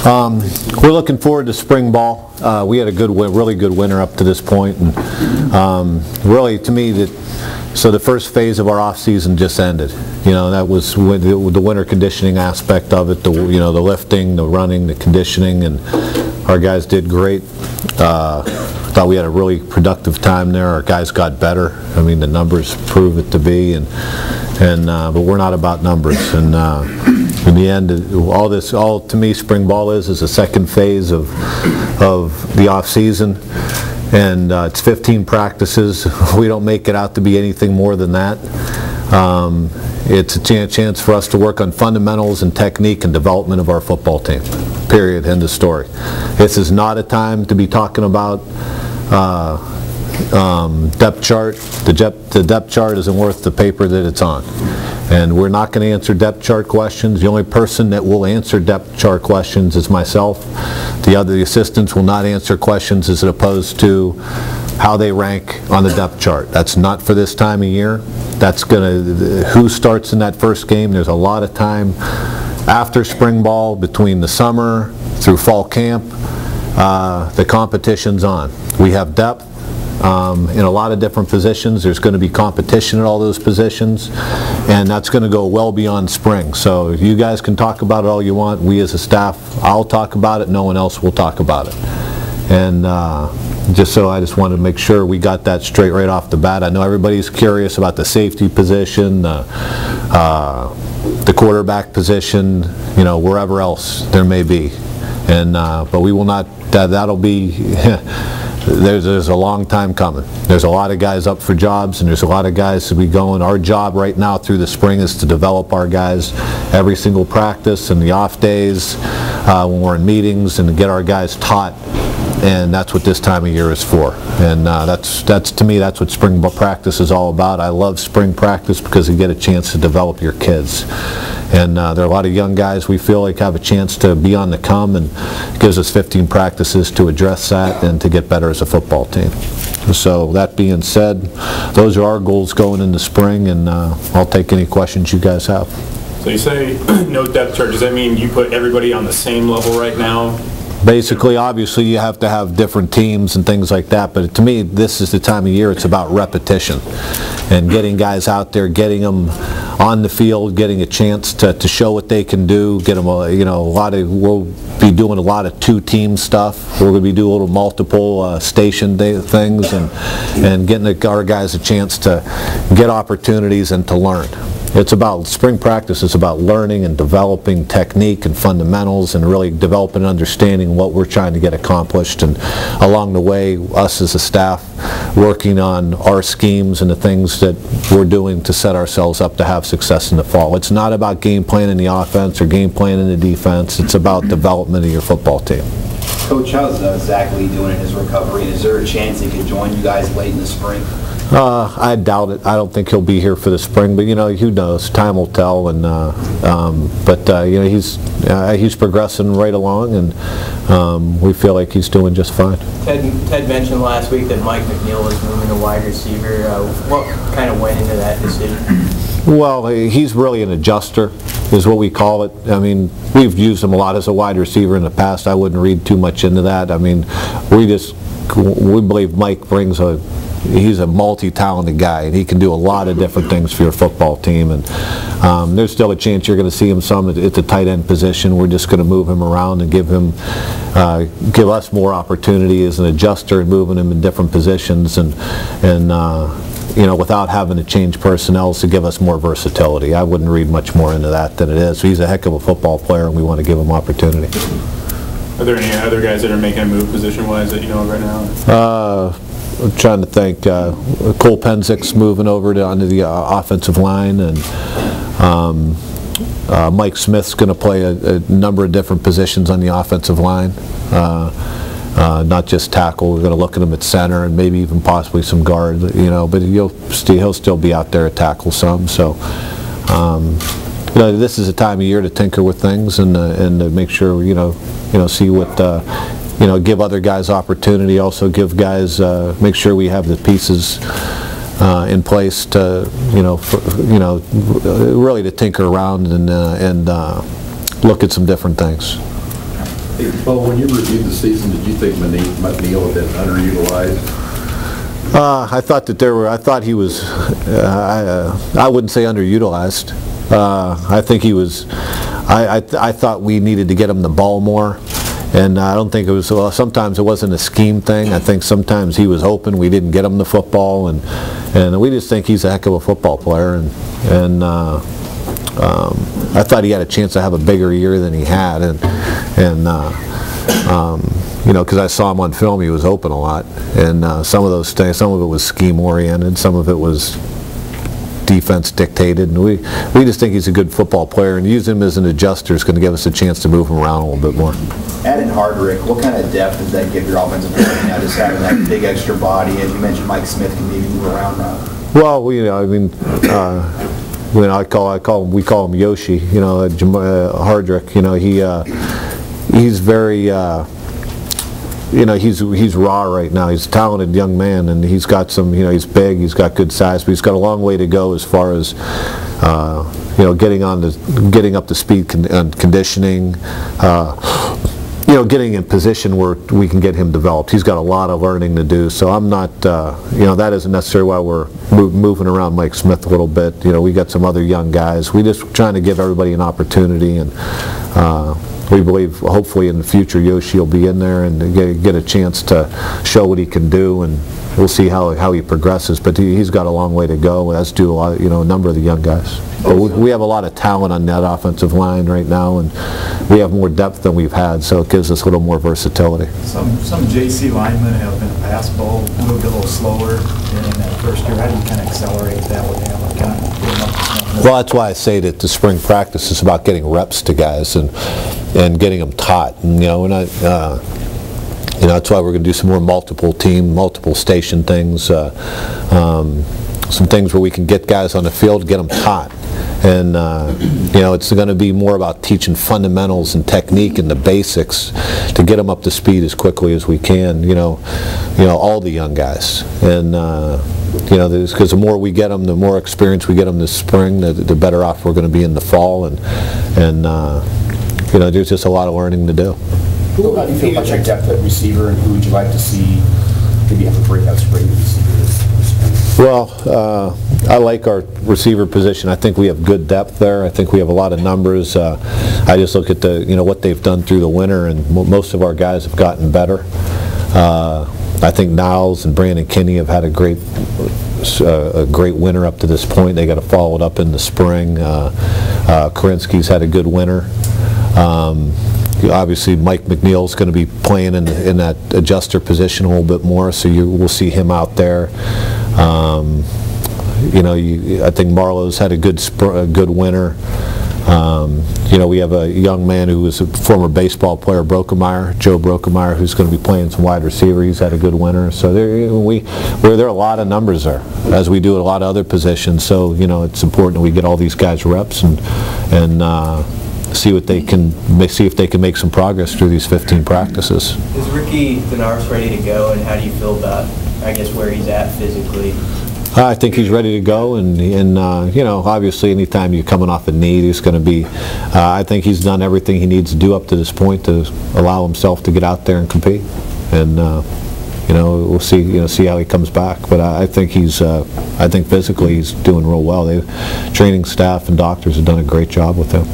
We're looking forward to spring ball. We had a really good winter up to this point, and really, to me, so the first phase of our off season just ended. That was the winter conditioning aspect of it. The lifting, the running, the conditioning, and our guys did great. Thought we had a really productive time there. Our guys got better. I mean, the numbers prove it to be, but we're not about numbers. And in the end, all to me, spring ball is a second phase of the off season, and it's 15 practices. We don't make it out to be anything more than that. It's a chance for us to work on fundamentals and technique and development of our football team. Period. End of story. This is not a time to be talking about depth chart. The depth chart isn't worth the paper that it's on. And we're not going to answer depth chart questions. The only person that will answer depth chart questions is myself. The assistants will not answer questions as opposed to how they rank on the depth chart. That's not for this time of year. That's who starts in that first game. There's a lot of time after spring ball, between the summer through fall camp. The competition's on. We have depth in a lot of different positions. There's going to be competition at all those positions, and that's going to go well beyond spring. So you guys can talk about it all you want. We as a staff, I'll talk about it. No one else will talk about it. And I just wanted to make sure we got that straight right off the bat. I know everybody's curious about the safety position, the quarterback position, wherever else there may be. And but we will not. That'll be. There's a long time coming. There's a lot of guys up for jobs, and there's a lot of guys to be going. Our job right now through the spring is to develop our guys every single practice and the off days when we're in meetings, and to get our guys taught. And that's what this time of year is for. And that's to me, that's what spring practice is all about. I love spring practice because you get a chance to develop your kids. And there are a lot of young guys we feel like have a chance to be on the come, and it gives us 15 practices to address that and to get better as a football team. So that being said, those are our goals going into spring, and I'll take any questions you guys have. So you say no depth chart. Does that mean you put everybody on the same level right now? Basically, obviously, you have to have different teams and things like that, but to me, this is the time of year it's about repetition and getting guys out there, getting them on the field, getting a chance to show what they can do, get them we'll be doing a lot of two-team stuff. We're going to be doing a little multiple station things and getting our guys a chance to get opportunities and to learn. It's about, spring practice is about learning and developing technique and fundamentals and really developing and understanding what we're trying to get accomplished, and along the way, us as a staff working on our schemes and the things that we're doing to set ourselves up to have success in the fall. It's not about game planning the offense or game planning the defense. It's about development of your football team. Coach, how's Zach Lee doing in his recovery? Is there a chance he could join you guys late in the spring? I doubt it. I don't think he'll be here for the spring, but who knows? Time will tell. And he's progressing right along, and we feel like he's doing just fine. Ted mentioned last week that Mike McNeil was moving to wide receiver. What kind of went into that decision? Well, he's really an adjuster, is what we call it. I mean, we've used him a lot as a wide receiver in the past. I wouldn't read too much into that. I mean, we believe Mike brings he's a multi-talented guy, and he can do a lot of different things for your football team. And there's still a chance you're going to see him some at the tight end position. We're just going to move him around and give us more opportunity as an adjuster and moving him in different positions, and without having to change personnel to give us more versatility. I wouldn't read much more into that than it is. He's a heck of a football player, and we want to give him opportunity. Are there any other guys that are making a move position-wise that you know of right now? I'm trying to think. Cole Penzik's moving over onto the offensive line, and Mike Smith's going to play a number of different positions on the offensive line, not just tackle. We're going to look at him at center and maybe even possibly some guard. But he'll still be out there at tackle some. So. This is a time of year to tinker with things and to make sure see what. Give other guys opportunity. Also, give guys make sure we have the pieces in place to really to tinker around and look at some different things. Hey, Bo, when you reviewed the season, did you think McNeil had been underutilized? I thought that I thought he was, I wouldn't say underutilized. I think he was, I thought we needed to get him the ball more. And I don't think it was, well, sometimes it wasn't a scheme thing. I think sometimes he was open, we didn't get him the football, and we just think he's a heck of a football player. And I thought he had a chance to have a bigger year than he had. You know, because I saw him on film, he was open a lot. And some of those things, some of it was scheme oriented, some of it was defense dictated, and we just think he's a good football player, and using him as an adjuster is going to give us a chance to move him around a little bit more. Adding Hardrick, what kind of depth does that give your offensive line now, just having that big extra body? As you mentioned, Mike Smith can maybe move around now. Well, you know, I mean, we call him Yoshi. You know, Hardrick. You know, he's very. You know, he's raw right now. He's a talented young man, and he's got some, you know, he's big, he's got good size, but he's got a long way to go as far as, you know, getting up to speed and conditioning, you know, getting in position where we can get him developed. He's got a lot of learning to do, so I'm not, you know, that isn't necessarily why we're moving around Mike Smith a little bit. You know, we got some other young guys. We just trying to give everybody an opportunity, and we believe, hopefully, in the future, Yoshi will be in there and get a chance to show what he can do, and we'll see how he progresses. But he's got a long way to go, as do a number of the young guys. But we have a lot of talent on that offensive line right now, and we have more depth than we've had, so it gives us a little more versatility. Some JC linemen have been past ball, moved a little slower in that first year. How do you kind of accelerate that with him? Well, that's why I say that the spring practice is about getting reps to guys and getting them taught. And, you know, we're not, you know, that's why we're going to do some more multiple station things, some things where we can get guys on the field, get them taught. And you know, it's going to be more about teaching fundamentals and technique and the basics to get them up to speed as quickly as we can. You know, all the young guys. And you know, because the more we get them, the more experience we get them this spring, the better off we're going to be in the fall. And you know, there's just a lot of learning to do. How do you feel about your depth at receiver, and who would you like to see maybe have a breakout spring at receiver this spring? Well, I like our receiver position. I think we have good depth there. I think we have a lot of numbers. I just look at what they've done through the winter, and most of our guys have gotten better. I think Niles and Brandon Kinney have had a great winter up to this point. They got to follow it up in the spring. Karinsky's had a good winter. Obviously, Mike McNeil's going to be playing in that adjuster position a little bit more, so we'll see him out there. You know, I think Marlowe's had a good winter. You know, we have a young man who was a former baseball player, Joe Brokemeyer, who's going to be playing some wide receiver. He's had a good winter. So there are a lot of numbers there, as we do at a lot of other positions. So, you know, it's important that we get all these guys reps and see if they can make some progress through these 15 practices. Is Ricky Denarf's ready to go, and how do you feel about, I guess, where he's at physically? I think he's ready to go, and you know, obviously anytime you're coming off a knee, he's going to be, I think he's done everything he needs to do up to this point to allow himself to get out there and compete. And you know, we'll see how he comes back. But I think physically he's doing real well. Training staff and doctors have done a great job with him.